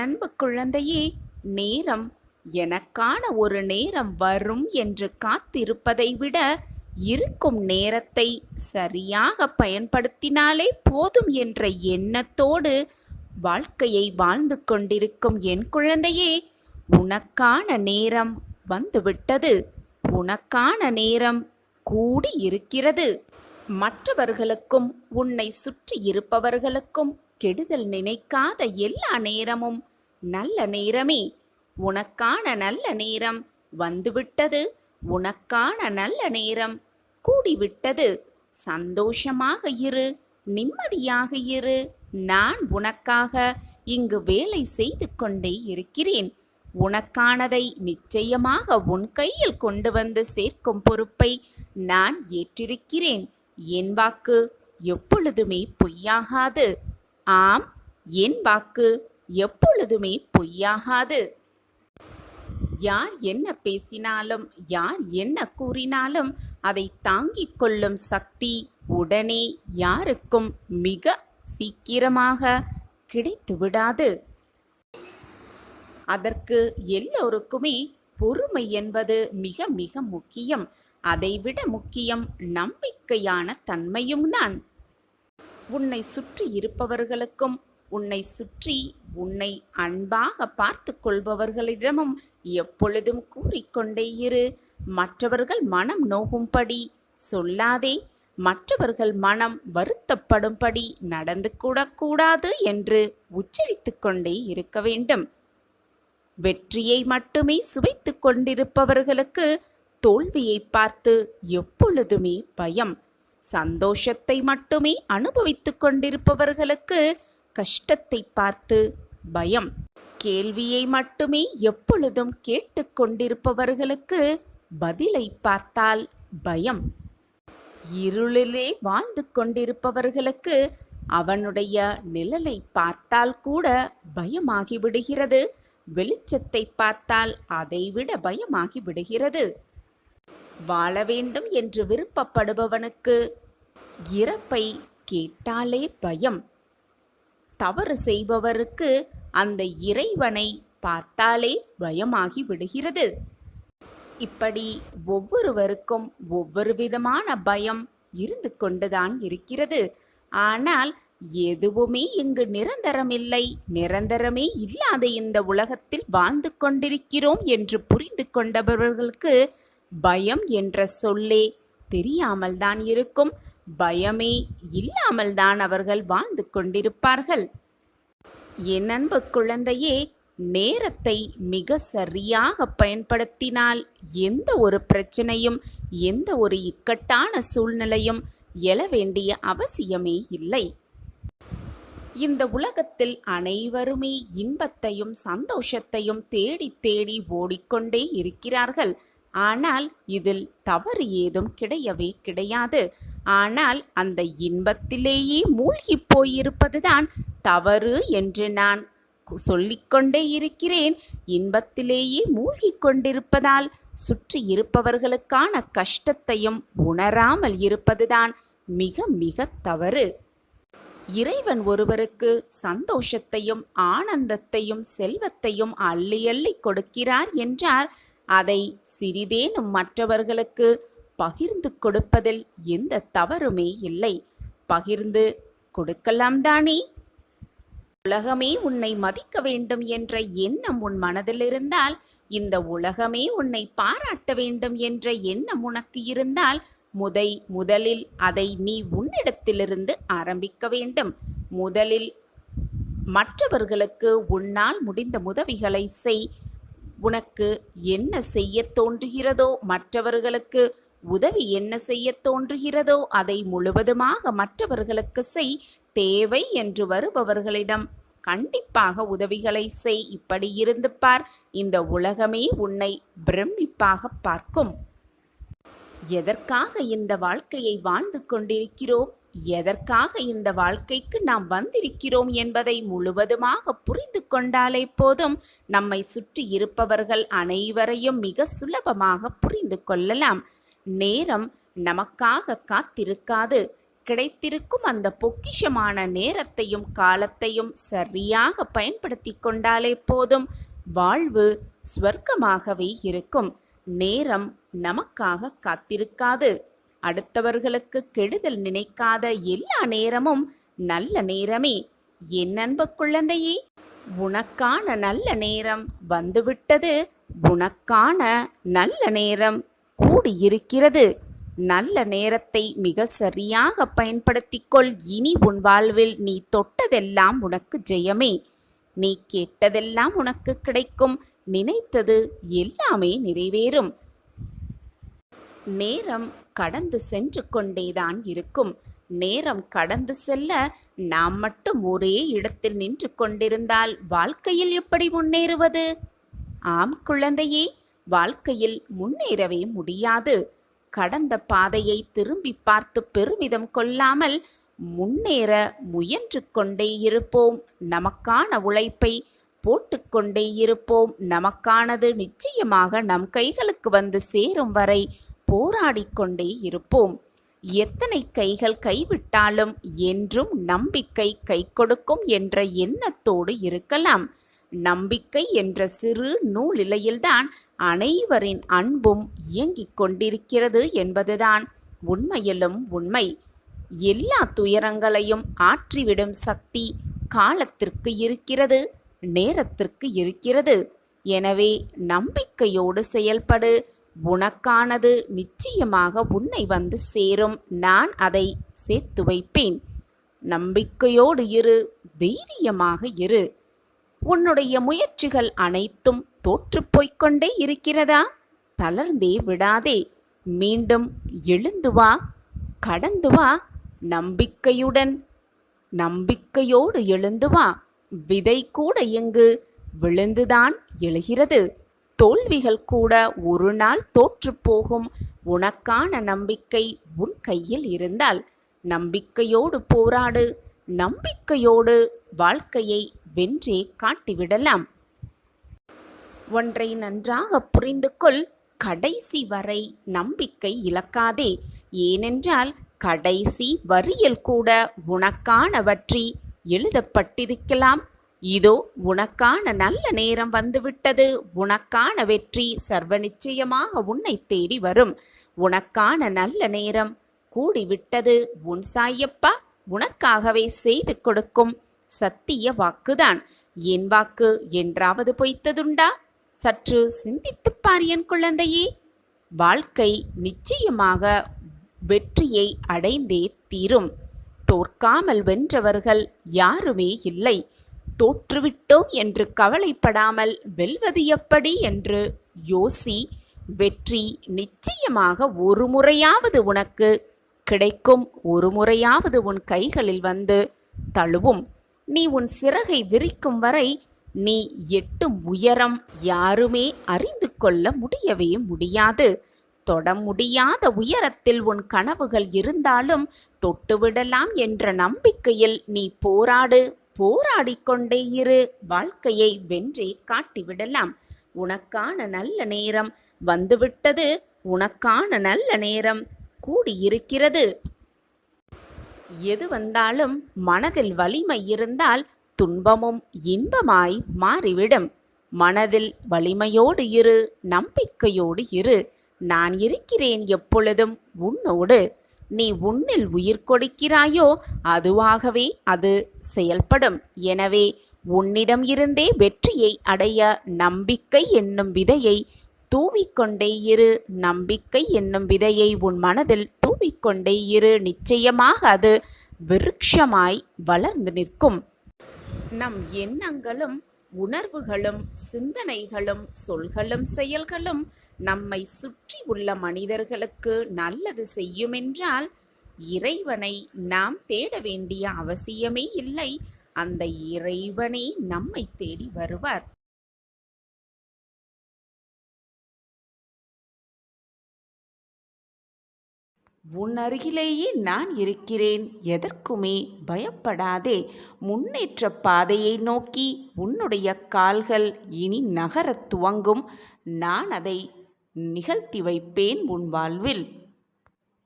அன்பு குழந்தையே, நேரம் எனக்கான ஒரு நேரம் வரும் என்று காத்திருப்பதை விட இருக்கும் நேரத்தை சரியாக பயன்படுத்தினாலே போதும் என்ற எண்ணத்தோடு வாழ்க்கையை வாழ்ந்து கொண்டிருக்கும் என் குழந்தையே, உனக்கான நேரம் வந்துவிட்டது. உனக்கான நேரம் கூடி இருக்கிறது. மற்றவர்களுக்கும் உன்னை சுற்றி இருப்பவர்களுக்கும் கெடுதல் நினைக்காத எல்லா நேரமும் நல்ல நேரமே. உனக்கான நல்ல நேரம் வந்துவிட்டது. உனக்கான நல்ல நேரம் கூடிவிட்டது. சந்தோஷமாக இரு, நிம்மதியாக இரு. நான் உனக்காக இங்கு வேலை செய்து கொண்டே இருக்கிறேன். உனக்கானதை நிச்சயமாக உன் கையில் கொண்டு வந்து சேர்க்கும் பொறுப்பை நான் ஏற்றிருக்கிறேன். என் வாக்கு எப்பொழுதுமே பொய்யாகாது. ஆம், என் வாக்கு எப்பொழுதுமே பொய்யாகாது. யார் என்ன பேசினாலும், யார் என்ன கூறினாலும் அதை தாங்கிக் கொள்ளும் சக்தி உடனே யாருக்கும் மிக சீக்கிரமாக கிடைத்துவிடாது. அதற்கு எல்லோருக்குமே பொறுமை என்பது மிக மிக முக்கியம். அதைவிட முக்கியம் நம்பிக்கையான தன்மையும் தான். உன்னை சுற்றி இருப்பவர்களுக்கும் உன்னை சுற்றி உன்னை அன்பாக பார்த்து கொள்பவர்களிடமும் எப்பொழுதும் கூறிக்கொண்டே இரு. மற்றவர்கள் மனம் நோகும்படி சொல்லாதே. மற்றவர்கள் மனம் வருத்தப்படும்படி நடந்து கூடக்கூடாது என்று உச்சரித்து கொண்டே இருக்க வேண்டும். வெற்றியை மட்டுமே சுவைத்து கொண்டிருப்பவர்களுக்கு தோல்வியை பார்த்து எப்பொழுதுமே பயம். சந்தோஷத்தை மட்டுமே அனுபவித்துக் கொண்டிருப்பவர்களுக்கு கஷ்டத்தை பார்த்து பயம். கேள்வியை மட்டுமே எப்பொழுதும் கேட்டுக்கொண்டிருப்பவர்களுக்கு பதிலை பார்த்தால் பயம். இருளிலே வாழ்ந்து கொண்டிருப்பவர்களுக்கு அவனுடைய நிழலை பார்த்தால் கூட பயமாகி விடுகிறது. வெளிச்சத்தை பார்த்தால் அதைவிட பயமாகி விடுகிறது. வாழ வேண்டும் என்று விருப்பப்படுபவனுக்கு இறப்பை கேட்டாலே பயம். தவறு செய்பவருக்கு அந்த இறைவனை பார்த்தாலே பயமாகி விடுகிறது. இப்படி ஒவ்வொருவருக்கும் ஒவ்வொரு விதமான பயம் இருந்து கொண்டுதான் இருக்கிறது. ஆனால் எதுவுமே இங்கு நிரந்தரமில்லை. நிரந்தரமே இல்லாத இந்த உலகத்தில் வாழ்ந்து கொண்டிருக்கிறோம் என்று புரிந்து கொண்டவர்களுக்கு பயம் என்ற சொல்லே தெரியாமல் தான் இருக்கும். பயமே இல்லாமல் தான் அவர்கள் வாழ்ந்து கொண்டிருப்பார்கள். என் அன்பு குழந்தையே, நேரத்தை மிக சரியாக பயன்படுத்தினால் எந்த ஒரு பிரச்சனையும் எந்த ஒரு இக்கட்டான சூழ்நிலையும் எழ வேண்டிய அவசியமே இல்லை. இந்த உலகத்தில் அனைவருமே இன்பத்தையும் சந்தோஷத்தையும் தேடி தேடி ஓடிக்கொண்டே இருக்கிறார்கள். ஆனால் இதில் தவறு ஏதும் கிடையவே கிடையாது. ஆனால் அந்த இன்பத்திலேயே மூழ்கி போயிருப்பதுதான் தவறு என்று நான் சொல்லிக்கொண்டே இருக்கிறேன். இன்பத்திலேயே மூழ்கி கொண்டிருப்பதால் சுற்றி இருப்பவர்களுக்கான கஷ்டத்தையும் உணராமல் இருப்பதுதான் மிக மிக தவறு. இறைவன் ஒருவருக்கு சந்தோஷத்தையும் ஆனந்தத்தையும் செல்வத்தையும் அள்ளி அள்ளி கொடுக்கிறார் என்றார். அதை சிறிதேனும் மற்றவர்களுக்கு பகிர்ந்து கொடுப்பதில் எந்த தவறுமே இல்லை. பகிர்ந்து கொடுக்கலாம் தானே? உலகமே உன்னை மதிக்க வேண்டும் என்ற எண்ணம் உன் மனதில் இருந்தால், இந்த உலகமே உன்னை பாராட்ட வேண்டும் என்ற எண்ணம் உனக்கு இருந்தால், முதலில் அதை நீ உன்னிடத்திலிருந்து ஆரம்பிக்க வேண்டும். முதலில் மற்றவர்களுக்கு உன்னால் முடிந்த உதவிகளை செய். உனக்கு என்ன செய்ய தோன்றுகிறதோ, மற்றவர்களுக்கு உதவி என்ன செய்ய தோன்றுகிறதோ அதை முழுவதுமாக மற்றவர்களுக்கு செய். தேவை என்று வருபவர்களிடம் கண்டிப்பாக உதவிகளை செய். இப்படி இருந்து பார். இந்த உலகமே உன்னை பிரமிப்பாக பார்க்கும். எதற்காக இந்த வாழ்க்கையை வாழ்ந்து கொண்டிருக்கிறோம், எதற்காக இந்த வாழ்க்கைக்கு நாம் வந்திருக்கிறோம் என்பதை முழுவதுமாக புரிந்து கொண்டாலே போதும், நம்மை சுற்றி இருப்பவர்கள் அனைவரையும் மிக சுலபமாக புரிந்து கொள்ளலாம். நேரம் நமக்காக காத்திருக்காது. கிடைத்திருக்கும் அந்த பொக்கிஷமான நேரத்தையும் காலத்தையும் சரியாக பயன்படுத்தி கொண்டாலே போதும், வாழ்வு ஸ்வர்க்கமாகவே இருக்கும். நேரம் நமக்காக காத்திருக்காது. அடுத்தவர்களுக்கு கெடுதல் நினைக்காத எல்லா நேரமும் நல்ல நேரமே. என் அன்பு குழந்தையே, உனக்கான நல்ல நேரம் வந்துவிட்டது. உனக்கான நல்ல நேரம் கூடியிருக்கிறது. நல்ல நேரத்தை மிக சரியாக பயன்படுத்திக்கொள். இனி உன் வாழ்வில் நீ தொட்டதெல்லாம் உனக்கு ஜெயமே. நீ கேட்டதெல்லாம் உனக்கு கிடைக்கும். நினைத்தது எல்லாமே நிறைவேறும். நேரம் கடந்து சென்று கொண்டேதான் இருக்கும். நேரம் கடந்து செல்ல நாம் மட்டும் ஒரே இடத்தில் நின்று கொண்டிருந்தால் வாழ்க்கையில் எப்படி முன்னேறுவது? ஆம் குழந்தையே, வாழ்க்கையில் முன்னேறவே முடியாது. கடந்த பாதையை திரும்பி பார்த்து பெருமிதம் கொள்ளாமல் முன்னேற முயன்று கொண்டே இருப்போம். நமக்கான உழைப்பை போட்டுக்கொண்டே இருப்போம். நமக்கானது நிச்சயமாக நம் கைகளுக்கு வந்து சேரும் வரை போராடிக்கொண்டே இருப்போம். எத்தனை கைகள் கைவிட்டாலும் என்றும் நம்பிக்கை கை கொடுக்கும் என்ற எண்ணத்தோடு இருக்கலாம். நம்பிக்கை என்ற சிறு நூலிலையில்தான் அனைவரின் அன்பும் இயங்கிக் கொண்டிருக்கிறது என்பதுதான் உண்மையிலும் உண்மை. எல்லா துயரங்களையும் ஆற்றிவிடும் சக்தி காலத்திற்கு இருக்கிறது, நேரத்திற்கு இருக்கிறது. எனவே நம்பிக்கையோடு செயல்படு. உனக்கானது நிச்சயமாக உன்னை வந்து சேரும். நான் அதை சேர்த்து வைப்பேன். நம்பிக்கையோடு இரு, தைரியமாக இரு. உன்னுடைய முயற்சிகள் அனைத்தும் தோற்றுப்போய்க் கொண்டே இருக்கிறதா? தளர்ந்தே விடாதே. மீண்டும் எழுந்து வா, கடந்து வா. நம்பிக்கையோடு எழுந்து வா. விதை கூட எங்கு விழுந்துதான் எழுகிறது. தோல்விகள் கூட ஒரு நாள் தோற்று போகும். உனக்கான நம்பிக்கை உன் கையில் இருந்தால் நம்பிக்கையோடு போராடு. நம்பிக்கையோடு வாழ்க்கையை வென்றே காட்டிவிடலாம். ஒன்றை நன்றாக புரிந்து கொள். கடைசி வரை நம்பிக்கை இழக்காதே. ஏனென்றால் கடைசி வரியில் கூட உனக்கான வெற்றி எழுதப்பட்டிருக்கலாம். இதோ உனக்கான நல்ல நேரம் வந்துவிட்டது. உனக்கான வெற்றி சர்வ நிச்சயமாக உன்னை தேடி வரும். உனக்கான நல்ல நேரம் கூடிவிட்டது. உன் சாயப்பா உனக்காகவே செய்து கொடுக்கும் சத்திய வாக்குதான். என் வாக்கு என்றாவது பொய்த்ததுண்டா? சற்று சிந்தித்துப்பார் என் குழந்தையே. வாழ்க்கை நிச்சயமாக வெற்றியை அடைந்தே தீரும். தோற்காமல் வென்றவர்கள் யாருமே இல்லை. தோற்றுவிட்டோம் என்று கவலைப்படாமல் வெல்வது எப்படி என்று யோசி. வெற்றி நிச்சயமாக ஒரு முறையாவது உனக்கு கிடைக்கும். ஒரு முறையாவது உன் கைகளில் வந்து தழுவும். நீ உன் சிறகை விரிக்கும் வரை நீ எட்டும் உயரம் யாருமே அறிந்து கொள்ள முடியவே முடியாது. தொட முடியாத உயரத்தில் உன் கனவுகள் இருந்தாலும் தொட்டுவிடலாம் என்ற நம்பிக்கையில் நீ போராடு. போராடிக்கொண்டே இரு. வாழ்க்கையை வென்றே காட்டிவிடலாம். உனக்கான நல்ல நேரம் வந்துவிட்டது. உனக்கான நல்ல நேரம் கூடியிருக்கிறது. எது வந்தாலும் மனதில் வலிமை இருந்தால் துன்பமும் இன்பமாய் மாறிவிடும். மனதில் வலிமையோடு இரு, நம்பிக்கையோடு இரு. நான் இருக்கிறேன் எப்பொழுதும் உன்னோடு. நீ உன்னில் உயிர் கொடுக்கிறாயோ அதுவாகவே அது செயல்படும். எனவே உன்னிடம் இருந்தே வெற்றியை அடைய நம்பிக்கை என்னும் விதையை தூவிக்கொண்டே இரு. நம்பிக்கை என்னும் விதையை உன் மனதில் தூவிக்கொண்டே இரு. நிச்சயமாக அது விருட்சமாய் வளர்ந்து நிற்கும். நம் எண்ணங்களும் உணர்வுகளும் சிந்தனைகளும் சொல்களும் செயல்களும் நம்மை சுற்றி உள்ள மனிதர்களுக்கு நல்லது செய்யுமென்றால் இறைவனை நாம் தேட வேண்டிய அவசியமே இல்லை. அந்த இறைவனே நம்மை தேடி வருவார். உன் அருகிலேயே நான் இருக்கிறேன். எதற்குமே பயப்படாதே. முன்னேற்ற பாதையை நோக்கி உன்னுடைய கால்கள் இனி நகரத் துவங்கும். நான் அதை நிகழ்த்தி வைப்பேன் உன் வாழ்வில்.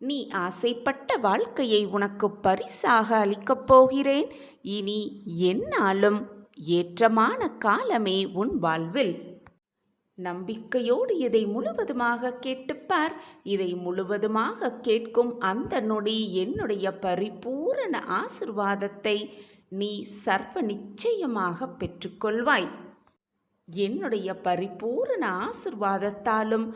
நீ ஆசைப்பட்ட வாழ்க்கையை உனக்கு பரிசாக அளிக்கப் போகிறேன். இனி எந்நாளும் ஏற்றமான காலமே உன் வாழ்வில். நம்பிக்கையோடு இதை முழுவதுமாக கேட்டுப்பார். இதை முழுவதுமாக கேட்கும் அந்த நொடி என்னுடைய பரிபூரண ஆசிர்வாதத்தை நீ சர்வ நிச்சயமாக பெற்றுக்கொள்வாய். என்னுடைய பரிபூரண ஆசிர்வாதத்தாலும்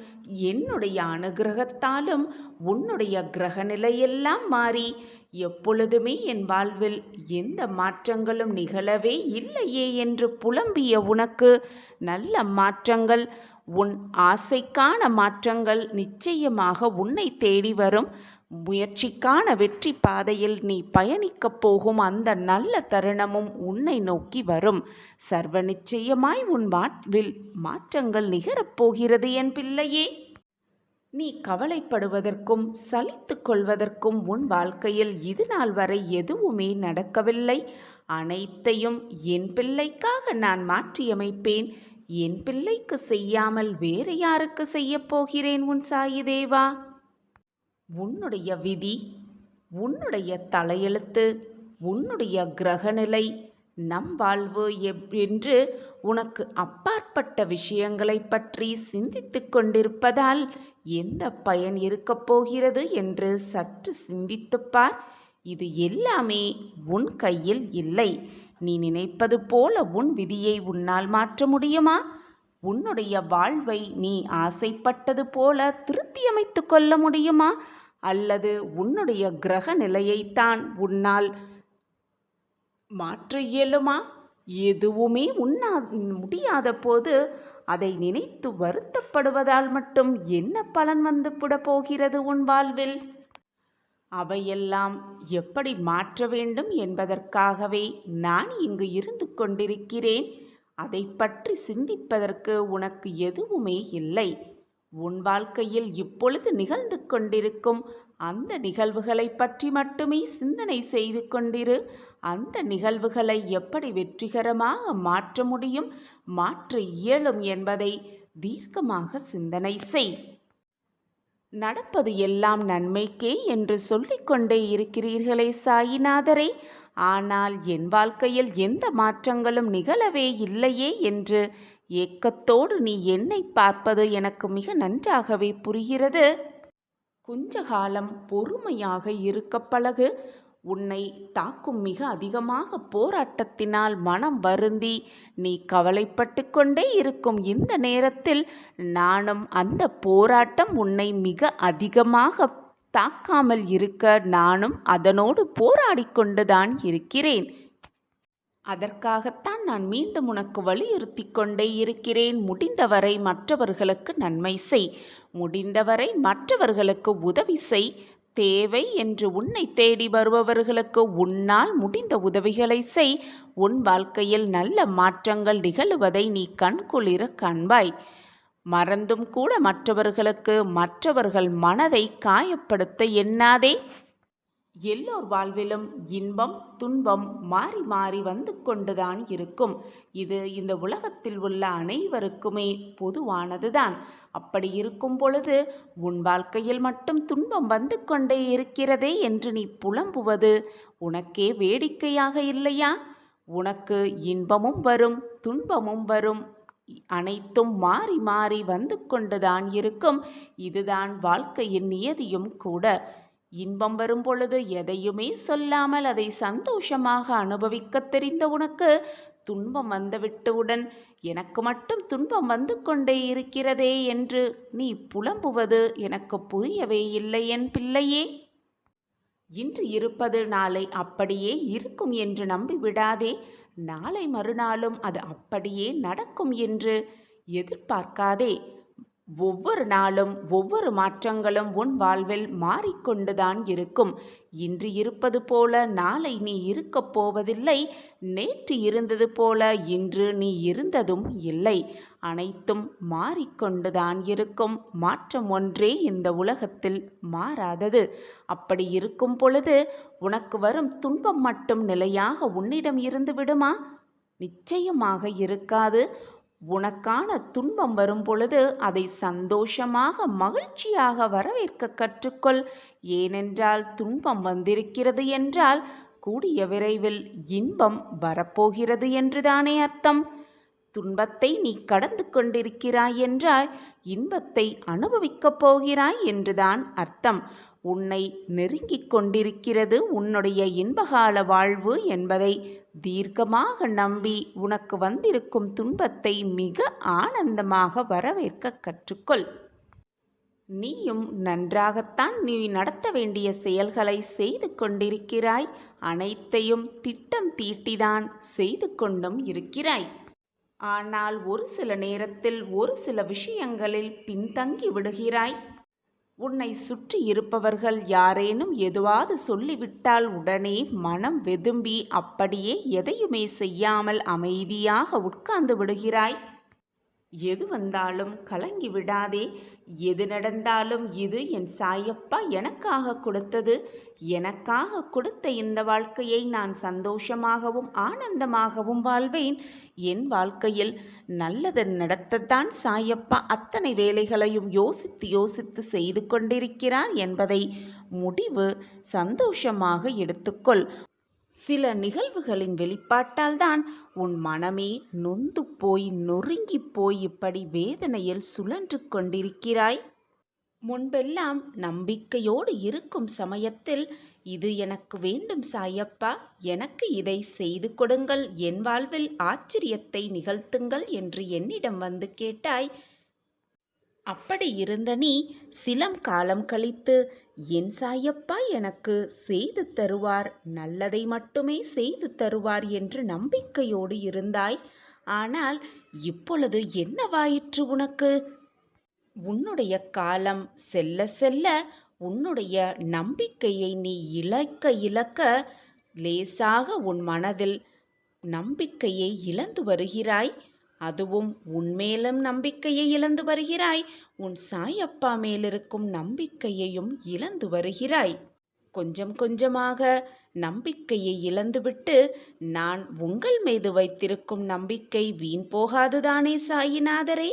என்னுடைய அனுகிரகத்தாலும் உன்னுடைய கிரக நிலையெல்லாம் மாறி எப்பொழுதுமே என் வாழ்வில் எந்த மாற்றங்களும் நிகழவே இல்லையே என்று புலம்பிய உனக்கு நல்ல மாற்றங்கள், உன் ஆசைக்கான மாற்றங்கள் நிச்சயமாக உன்னை தேடி வரும். முயற்சிக்கான வெற்றி பாதையில் நீ பயணிக்கப் போகும் அந்த நல்ல தருணமும் உன்னை நோக்கி வரும். சர்வ நிச்சயமாய் உன் வாழ்வில் மாற்றங்கள் நிகழப்போகிறது என் பிள்ளையே. நீ கவலைப்படுவதற்கும் சலித்து கொள்வதற்கும் உன் வாழ்க்கையில் இது நாள் வரை எதுவுமே நடக்கவில்லை. அனைத்தையும் என் பிள்ளைக்காக நான் மாற்றியமைப்பேன். என் பிள்ளைக்கு செய்யாமல் வேறு யாருக்கு செய்யப் போகிறேன் உன் சாயி தேவா? உன்னுடைய விதி, உன்னுடைய தலையெழுத்து, உன்னுடைய கிரகநிலை, நம் வாழ்வு என்று உனக்கு அப்பாற்பட்ட விஷயங்களை பற்றி சிந்தித்து கொண்டிருப்பதால் எந்த பயன் இருக்கப் போகிறது என்று சற்று சிந்தித்துப்பார். இது எல்லாமே உன் கையில் இல்லை. நீ நினைப்பது போல உன் விதியை உன்னால் மாற்ற முடியுமா? உன்னுடைய வாழ்வை நீ ஆசைப்பட்டது போல திருத்தியமைத்து கொள்ள முடியுமா? அல்லது உன்னுடைய கிரக நிலையைத்தான் உன்னால் மாற்ற இயலுமா? எதுவுமே முடியாத போது அதை நினைத்து வருத்தப்படுவதால் மட்டும் என்ன பலன் வந்துவிட போகிறது உன் வாழ்வில்? அவையெல்லாம் எப்படி மாற்ற வேண்டும் என்பதற்காகவே நான் இங்கு இருந்து கொண்டிருக்கிறேன். அதை பற்றி சிந்திப்பதற்கு உனக்கு எதுவுமே இல்லை. உன் வாழ்க்கையில் இப்பொழுது நிகழ்ந்து கொண்டிருக்கும் அந்த நிகழ்வுகளை பற்றி மட்டுமே சிந்தனை செய்து கொண்டிரு. அந்த நிகழ்வுகளை எப்படி வெற்றிகரமாக மாற்ற முடியும், மாற்ற இயலும் என்பதை தீர்க்கமாக சிந்தனை செய். நடப்பது எல்லாம் நன்மைக்கே என்று சொல்லிக்கொண்டே இருக்கிறீர்களே சாயிநாதரே, ஆனால் என் வாழ்க்கையில் எந்த மாற்றங்களும் நிகழவே இல்லையே என்று ஏக்கத்தோடு நீ என்னை பார்ப்பது எனக்கு மிக நன்றாகவே புரிகிறது. கொஞ்ச காலம் பொறுமையாக இருக்க பழகு. உன்னை தாக்கும் மிக அதிகமாக போராட்டத்தினால் மனம் வருந்தி நீ கவலைப்பட்டு கொண்டே இருக்கும் இந்த நேரத்தில் நானும் அந்த போராட்டம் உன்னை மிக அதிகமாக தாக்காமல் இருக்க நானும் அதனோடு போராடி கொண்டுதான் இருக்கிறேன். அதற்காகத்தான் நான் மீண்டும் உனக்கு வலியுறுத்தி கொண்டே இருக்கிறேன். முடிந்தவரை மற்றவர்களுக்கு நன்மை செய், முடிந்தவரை மற்றவர்களுக்கு உதவி செய். தேவை என்று உன்னை தேடி வருபவர்களுக்கு உன்னால் முடிந்த உதவிகளை செய். உன் வாழ்க்கையில் நல்ல மாற்றங்கள் நிகழுவதை நீ கண்குளிர காண்பாய். மறந்தும் கூட மற்றவர்கள் மனதை காயப்படுத்த எண்ணாதே. எல்லோர் வாழ்விலும் இன்பம் துன்பம் மாறி மாறி வந்து கொண்டுதான் இருக்கும். இது இந்த உலகத்தில் உள்ள அனைவருக்குமே பொதுவானதுதான். அப்படி இருக்கும் பொழுது உன் வாழ்க்கையில் மட்டும் துன்பம் வந்து கொண்டே இருக்கிறதே என்று நீ புலம்புவது உனக்கே வேடிக்கையாக இல்லையா? உனக்கு இன்பமும் வரும் துன்பமும் வரும், அனைத்தும் மாறி மாறி வந்து கொண்டுதான் இருக்கும். இதுதான் வாழ்க்கையின் நியதியும் கூட. இன்பம் வரும் பொழுது எதையுமே சொல்லாமல் அதை சந்தோஷமாக அனுபவிக்க தெரிந்த உனக்கு துன்பம் வந்துவிட்டவுடன் எனக்கு மட்டும் துன்பம் வந்து கொண்டே இருக்கிறதே என்று நீ புலம்புவது எனக்கு புரியவே இல்லை என் பிள்ளையே. இன்று இருப்பது நாளை அப்படியே இருக்கும் என்று நம்பிவிடாதே. நாளை மறுநாளும் அது அப்படியே நடக்கும் என்று எதிர்பார்க்காதே. ஒவ்வொரு நாளும் ஒவ்வொரு மாற்றங்களும் உன் வாழ்வில் மாறிக்கொண்டுதான் இருக்கும். இன்று இருப்பது போல நாளை நீ இருக்கப் போவதில்லை. நேற்று இருந்தது போல இன்று நீ இருந்ததும் இல்லை. அனைத்தும் மாறிக்கொண்டுதான் இருக்கும். மாற்றம் ஒன்றே இந்த உலகத்தில் மாறாதது. அப்படி இருக்கும் பொழுது உனக்கு வரும் துன்பம் மட்டும் நிலையாக உன்னிடம் இருந்து விடுமா? நிச்சயமாக இருக்காது. உனக்கான துன்பம் வரும் பொழுது அதை சந்தோஷமாக மகிழ்ச்சியாக வரவேற்க கற்றுக்கொள். ஏனென்றால் துன்பம் வந்திருக்கிறது என்றால் கூடிய விரைவில் இன்பம் வரப்போகிறது என்றுதானே அர்த்தம். துன்பத்தை நீ கடந்து கொண்டிருக்கிறாய் என்றால் இன்பத்தை அனுபவிக்கப் போகிறாய் என்றுதான் அர்த்தம். உன்னை நெருங்கிக் கொண்டிருக்கிறது உன்னுடைய இன்பகால வாழ்வு என்பதை தீர்க்கமாக நம்பி உனக்கு வந்திருக்கும் துன்பத்தை மிக ஆனந்தமாக வரவேற்க கற்றுக்கொள். நீயும் நன்றாகத்தான் நீ நடத்த வேண்டிய செயல்களை செய்து கொண்டிருக்கிறாய். அனைத்தையும் திட்டம் தீட்டிதான் செய்து கொண்டும் இருக்கிறாய். ஆனால் ஒரு சில நேரத்தில் ஒரு சில விஷயங்களில் பின்தங்கி விடுகிறாய். உன்னை சுற்றி இருப்பவர்கள் யாரேனும் எதுவாது சொல்லிவிட்டால் உடனே மனம் வெதும்பி அப்படியே எதையுமே செய்யாமல் அமைதியாக உட்கார்ந்து விடுகிறாய். எது வந்தாலும் கலங்கி விடாதே. எது நடந்தாலும் இது என் சாயப்பா எனக்காக கொடுத்தது. எனக்காக கொடுத்த இந்த வாழ்க்கையை நான் சந்தோஷமாகவும் ஆனந்தமாகவும் வாழ்வேன். என் வாழ்க்கையில் நல்லது நடத்தத்தான் சாயப்பா அத்தனை வேலைகளையும் யோசித்து யோசித்து செய்து கொண்டிருக்கிறார் என்பதை முடிவு சந்தோஷமாக எடுத்துக்கொள். சில நிகழ்வுகளின் வெளிப்பாட்டால் தான் உன் மனமே நொந்து போய் நொறுங்கி போய் இப்படி வேதனையில் சுழன்று கொண்டிருக்கிறாய். முன்பெல்லாம் நம்பிக்கையோடு இருக்கும் சமயத்தில் இது எனக்கு வேண்டும் சாயப்பா, எனக்கு இதை செய்து கொடுங்கள், என் வாழ்வில் ஆச்சரியத்தை நிகழ்த்துங்கள் என்று என்னிடம் வந்து கேட்டாய். அப்படி இருந்த நீ சிலம் காலம் கழித்து என் சாயப்பா எனக்கு செய்து தருவார், நல்லதை மட்டுமே செய்து தருவார் என்று நம்பிக்கையோடு இருந்தாய். ஆனால் இப்பொழுது என்னவாயிற்று உனக்கு? உன்னுடைய காலம் செல்ல செல்ல உன்னுடைய நம்பிக்கையை நீ இழக்க லேசாக உன் மனதில் நம்பிக்கையை இழந்து வருகிறாய். அதுவும் உன்மேலும் நம்பிக்கையை இழந்து வருகிறாய். உன் சாயப்பா மேலிருக்கும் நம்பிக்கையையும் இழந்து வருகிறாய். கொஞ்சம் கொஞ்சமாக நம்பிக்கையை இழந்துவிட்டு நான் உங்கள் மீது வைத்திருக்கும் நம்பிக்கை வீண் போகாதுதானே சாயிநாதரே?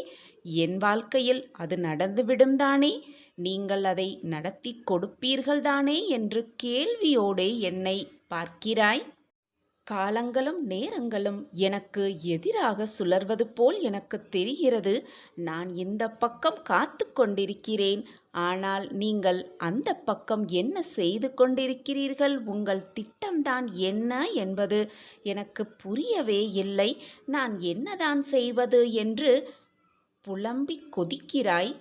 என் வாழ்க்கையில் அது நடந்துவிடும் தானே? நீங்கள் அதை நடத்தி கொடுப்பீர்கள் தானே என்று கேள்வியோடே என்னை பார்க்கிறாய். காலங்களும் நேரங்களும் எனக்கு எதிராக சுழல்வது போல் எனக்கு தெரிகிறது. நான் இந்த பக்கம் காத்து கொண்டிருக்கிறேன். ஆனால் நீங்கள் அந்த பக்கம் என்ன செய்து கொண்டிருக்கிறீர்கள்? உங்கள் திட்டம்தான் என்ன என்பது எனக்கு புரியவே இல்லை. நான் என்னதான் செய்வது என்று புலம்பிக் கொதிக்கிறாய்.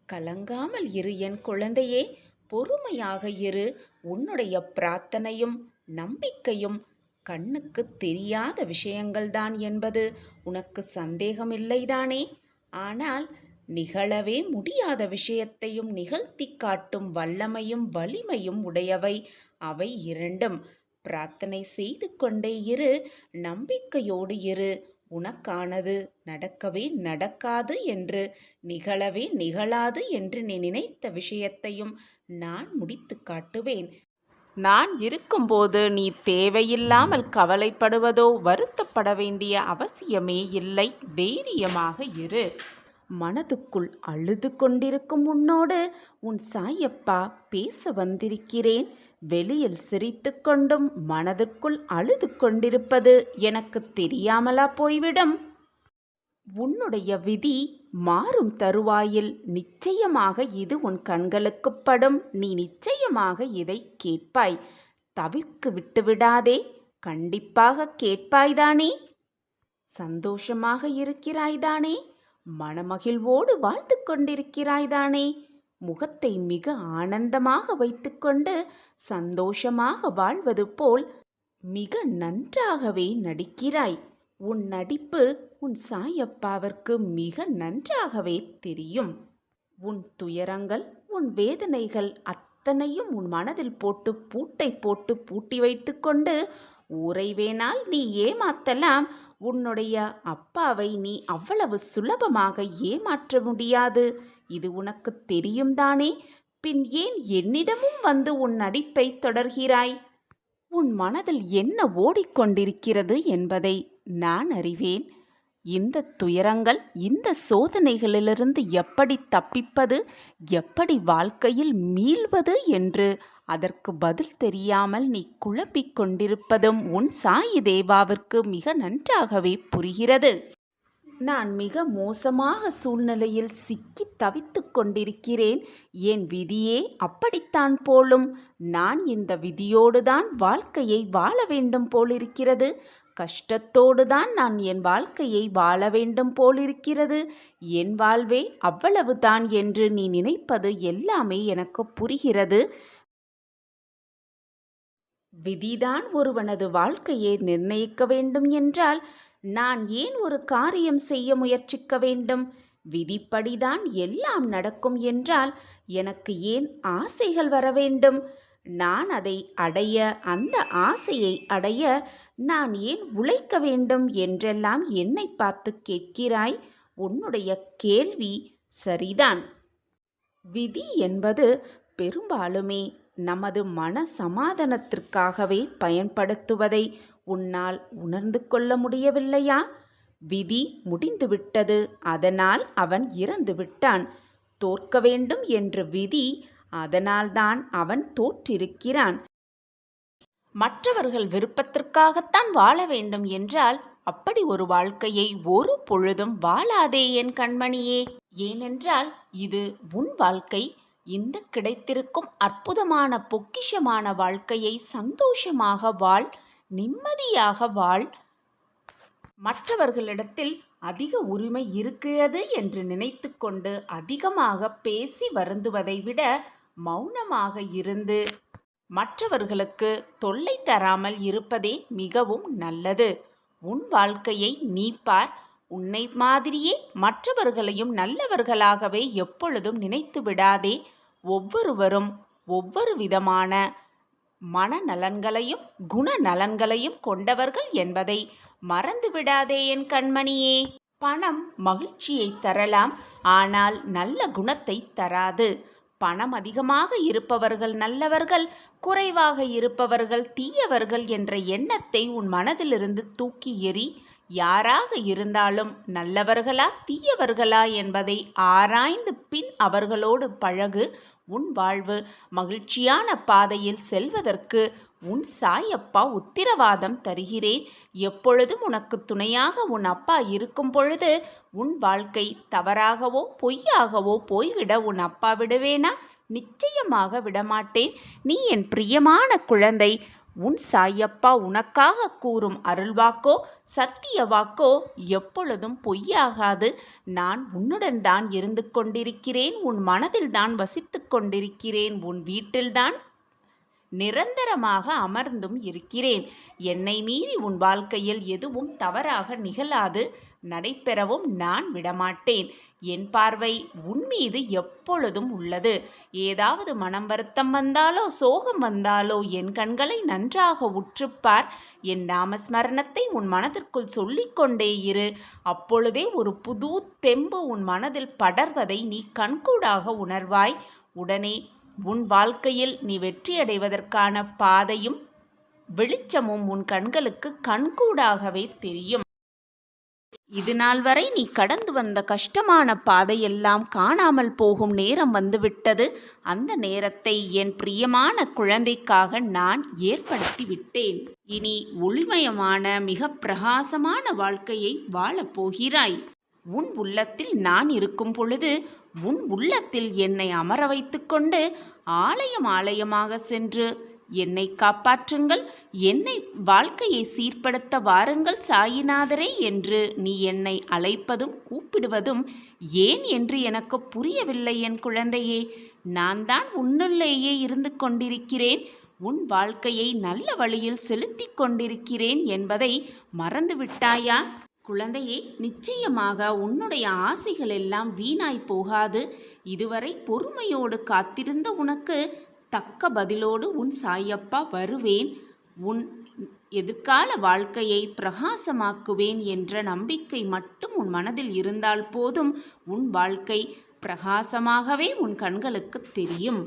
கலங்காமல் இரு என் குழந்தையே, பொறுமையாக இரு. உன்னுடைய பிரார்த்தனையும் நம்பிக்கையும் கண்ணுக்கு தெரியாத விஷயங்கள்தான் என்பது உனக்கு சந்தேகமில்லைதானே? ஆனால் நிகழவே முடியாத விஷயத்தையும் நிகழ்த்தி காட்டும் வல்லமையும் வலிமையும் உடையவை அவை இரண்டும். பிரார்த்தனை செய்து கொண்டே இரு, நம்பிக்கையோடு இரு. உனக்கானது நடக்கவே நடக்காது என்று, நிகழவே நிகழாது என்று நீ நினைத்த விஷயத்தையும் நான் முடித்து காட்டுவேன். நான் இருக்கும்போது நீ தேவையில்லாமல் கவலைப்படுவதோ வருத்தப்பட வேண்டிய அவசியமே இல்லை. தைரியமாக இரு. மனதுக்குள் அழுது கொண்டிருக்கும் உன்னோடு உன் சாயப்பா பேச வந்திருக்கிறேன். வெளியில் சிரித்து கொண்டும் மனதுக்குள் அழுது கொண்டிருப்பது எனக்கு தெரியாமலா போய்விடும்? உன்னுடைய விதி மாறும் தருவாயில் நிச்சயமாக இது உன் கண்களுக்கு படும். நீ நிச்சயமாக இதை கேட்பாய். தவிர்க்கு விட்டுவிடாதே. கண்டிப்பாக கேட்பாய்தானே? சந்தோஷமாக இருக்கிறாய்தானே? மனமகிழ்வோடு வாழ்ந்து கொண்டிருக்கிறாய்தானே? முகத்தை மிக ஆனந்தமாக வைத்துக்கொண்டு சந்தோஷமாக வாழ்வது போல் மிக நன்றாகவே நடிக்கிறாய். உன் நடிப்பு உன் சாயப்பாவிற்கு மிக நன்றாகவே தெரியும். உன் துயரங்கள் உன் வேதனைகள் அத்தனையும் உன் மனதில் போட்டு பூட்டை போட்டு பூட்டி வைத்து கொண்டு ஊரை வேணால் நீ ஏமாத்தலாம். உன்னுடைய அப்பாவை நீ அவ்வளவு சுலபமாக ஏமாற்ற முடியாது. இது உனக்கு தெரியும் தானே? பின் ஏன் என்னிடமும் வந்து உன் நடிப்பை தொடர்கிறாய்? உன் மனதில் என்ன ஓடிக்கொண்டிருக்கிறது என்பதை நான் அறிவேன். இந்த துயரங்கள், இந்த சோதனைகளிலிருந்து எப்படி தப்பிப்பது, எப்படி வாழ்க்கையில் மீள்வது என்று அதற்கு பதில் தெரியாமல் நீ குழம்பிக் கொண்டிருப்பதும் உன் சாயி தேவாவிற்கு மிக நன்றாகவே புரிகிறது. நான் மிக மோசமாக சூழ்நிலையில் சிக்கி தவித்துக் கொண்டிருக்கிறேன். என் விதியே அப்படித்தான் போலும். நான் இந்த விதியோடுதான் வாழ்க்கையை வாழ வேண்டும் போலிருக்கிறது. கஷ்டத்தோடுதான் நான் என் வாழ்க்கையை வாழ வேண்டும் போலிருக்கிறது. என் வாழ்வே அவ்வளவுதான் என்று நீ நினைப்பது எல்லாமே எனக்கு புரிகிறது. விதிதான் ஒருவனது வாழ்க்கையை நிர்ணயிக்க வேண்டும் என்றால் நான் ஏன் ஒரு காரியம் செய்ய முயற்சிக்க வேண்டும்? விதிப்படிதான் எல்லாம் நடக்கும் என்றால் எனக்கு ஏன் ஆசைகள் வர வேண்டும்? நான் அதை அடைய, அந்த ஆசையை அடைய நான் ஏன் உழைக்க வேண்டும் என்றெல்லாம் என்னை பார்த்து கேட்கிறாய். உன்னுடைய கேள்வி சரிதான். விதி என்பது பெரும்பாலுமே நமது மன சமாதானத்திற்காகவே பயன்படுத்துவதை உன்னால் உணர்ந்து கொள்ள முடியவில்லையா? விதி முடிந்துவிட்டது, அதனால் அவன் இறந்து விட்டான். தோற்க வேண்டும் என்ற விதி, அதனால்தான் அவன் தோற்றிருக்கிறான். மற்றவர்கள் விருப்பத்திற்காகத்தான் வாழ வேண்டும் என்றால் அப்படி ஒரு வாழ்க்கையை ஒரு பொழுதும் வாழாதே என் கண்மணியே. ஏனென்றால் இது உன் வாழ்க்கை. இந்த கிடைத்திருக்கும் அற்புதமான பொக்கிஷமான வாழ்க்கையை சந்தோஷமாக வாழ், நிம்மதியாக வாழ். மற்றவர்களிடத்தில் அதிக உரிமை இருக்கிறது என்று நினைத்து கொண்டு அதிகமாக பேசி வருந்துவதை விட மௌனமாக இருந்து மற்றவர்களுக்கு தொல்லை தராமல் இருப்பதே மிகவும் நல்லது. உன் வாழ்க்கையை நீ பார். உன்னை மாதிரியே மற்றவர்களையும் நல்லவர்களாகவே எப்பொழுதும் நினைத்து விடாதே. ஒவ்வொருவரும் ஒவ்வொரு விதமான மனநலன்களையும் குணநலன்களையும் கொண்டவர்கள் என்பதை மறந்து விடாதே என் கண்மணியே. பணம் மகிழ்ச்சியை தரலாம், ஆனால் நல்ல குணத்தை தராது. பணம் அதிகமாக இருப்பவர்கள் நல்லவர்கள், குறைவாக இருப்பவர்கள் தீயவர்கள் என்ற எண்ணத்தை உன் மனதிலிருந்து தூக்கி எறி. யாராக இருந்தாலும் நல்லவர்களா தீயவர்களா என்பதை ஆராய்ந்து பின் அவர்களோடு பழகு. உன் வாழ்வு மகிழ்ச்சியான பாதையில் செல்வதற்கு உன் சாயப்பா உத்திரவாதம் தருகிறேன். எப்பொழுதும் உனக்கு துணையாக உன் அப்பா இருக்கும் பொழுது உன் வாழ்க்கை தவறாகவோ பொய்யாகவோ போய்விட உன் அப்பா விடுவேனா? நிச்சயமாக விடமாட்டேன். நீ என் பிரியமான குழந்தை. உன் சாயப்பா உனக்காக கூறும் அருள்வாக்கோ சத்திய வாக்கோ எப்பொழுதும் பொய்யாகாது. நான் உன்னுடன் தான் இருந்து கொண்டிருக்கிறேன். உன் மனதில் தான் வசித்துக் கொண்டிருக்கிறேன். உன் வீட்டில்தான் நிரந்தரமாக அமர்ந்தும் இருக்கிறேன். என்னை மீறி உன் வாழ்க்கையில் எதுவும் தவறாக நிகழாது, நடைபெறவும் நான் விடமாட்டேன். என் பார்வை உன் மீது எப்பொழுதும் உள்ளது. ஏதாவது மனம் வருத்தம் வந்தாலோ சோகம் வந்தாலோ என் கண்களை நன்றாக உற்றுப்பார். என் நாமஸ்மரணத்தை உன் மனதிற்குள் சொல்லிக்கொண்டே இரு. அப்பொழுதே ஒரு புது தெம்பு உன் மனதில் படர்வதை நீ கண்கூடாக உணர்வாய். உடனே உன் வாழ்க்கையில் நீ வெற்றியடைவதற்கான பாதையும் வெளிச்சமும் உன் கண்களுக்கு கண்கூடாகவே தெரியும். இது நாள் வரை நீ கடந்து வந்த கஷ்டமான பாதையெல்லாம் காணாமல் போகும் நேரம் வந்துவிட்டது. அந்த நேரத்தை என் பிரியமான குழந்தைக்காக நான் ஏற்படுத்தி விட்டேன். இனி ஒளிமயமான மிக பிரகாசமான வாழ்க்கையை வாழப் போகிறாய். உன் உள்ளத்தில் நான் இருக்கும் பொழுது உன் உள்ளத்தில் என்னை அமர வைத்து கொண்டு ஆலயம் ஆலயமாக சென்று என்னை காப்பாற்றுங்கள், என்னை வாழ்க்கையை சீர்படுத்த வாருங்கள் சாயிநாதரே என்று நீ என்னை அழைப்பதும் கூப்பிடுவதும் ஏன் என்று எனக்கு புரியவில்லை என் குழந்தையே. நான் தான் உன்னுள்ளேயே இருந்து கொண்டிருக்கிறேன். உன் வாழ்க்கையை நல்ல வழியில் செலுத்தி கொண்டிருக்கிறேன் என்பதை மறந்துவிட்டாயா? குழந்தையே, நிச்சயமாக உன்னுடைய ஆசைகள் எல்லாம் வீணாய் போகாது. இதுவரை பொறுமையோடு காத்திருந்த உனக்கு தக்க பதிலோடு உன் சாயப்பா வருவேன். உன் எதிர்கால வாழ்க்கையை பிரகாசமாக்குவேன் என்ற நம்பிக்கை மட்டும் உன் மனதில் இருந்தால் போதும். உன் வாழ்க்கை பிரகாசமாகவே உன் கண்களுக்கு தெரியும்.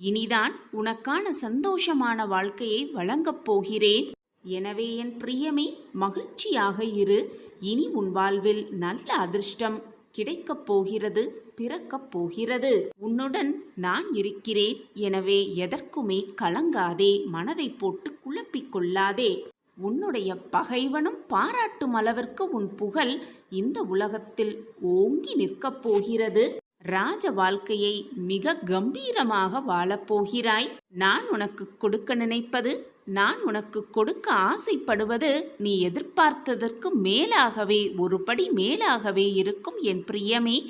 இனிதான் உனக்கான சந்தோஷமான வாழ்க்கையை வழங்கப் போகிறேன். எனவே என் பிரியமே, மகிழ்ச்சியாக இரு. இனி உன் வாழ்வில் நல்ல அதிர்ஷ்டம் கிடைக்கப் போகிறது, பிறக்கப் போகிறது. உன்னுடன் நான் இருக்கிறேன். எனவே எதற்குமே கலங்காதே, மனதை போட்டு குழப்பிக் கொள்ளாதே. உன்னுடைய பகைவனும் பாராட்டும் அளவிற்கு உன் புகழ் இந்த உலகத்தில் ஓங்கி நிற்கப் போகிறது. ராஜ வாழ்க்கையை மிக கம்பீரமாக வாழப்போகிறாய். நான் உனக்கு கொடுக்க நினைப்பது, நான் உனக்கு கொடுக்க ஆசைப்படுவது நீ எதிர்பார்த்ததற்கு மேலாகவே, ஒரு படி மேலாகவே இருக்கும் என் பிரியமே.